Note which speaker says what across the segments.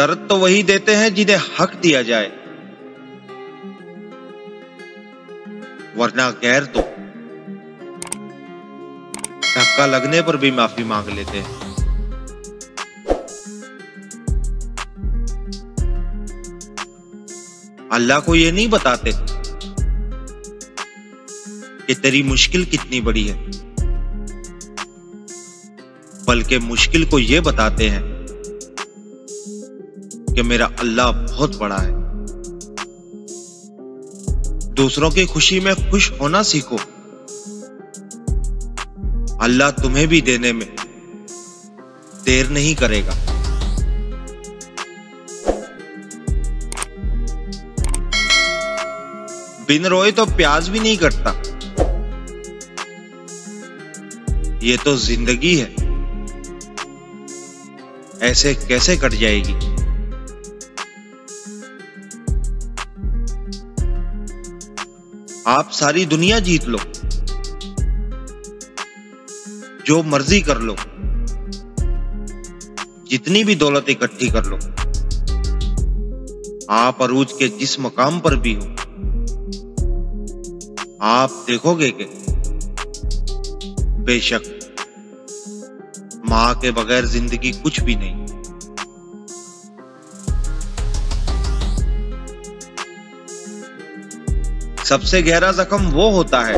Speaker 1: दर्द तो वही देते हैं जिन्हें हक दिया जाए, वरना गैर तो धक्का लगने पर भी माफी मांग लेते हैं। अल्लाह को ये नहीं बताते कि तेरी मुश्किल कितनी बड़ी है, बल्कि मुश्किल को ये बताते हैं कि मेरा अल्लाह बहुत बड़ा है। दूसरों की खुशी में खुश होना सीखो, अल्लाह तुम्हें भी देने में देर नहीं करेगा। बिन रोए तो प्याज भी नहीं कटता, ये तो जिंदगी है, ऐसे कैसे कट जाएगी। आप सारी दुनिया जीत लो, जो मर्जी कर लो, जितनी भी दौलत इकट्ठी कर लो, आप अरूज के जिस मकाम पर भी हो, आप देखोगे कि बेशक मां के बगैर जिंदगी कुछ भी नहीं। सबसे गहरा जख्म वो होता है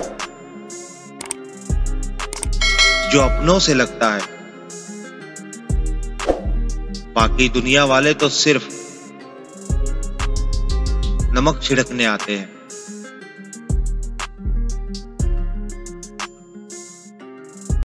Speaker 1: जो अपनों से लगता है, बाकी दुनिया वाले तो सिर्फ नमक छिड़कने आते हैं।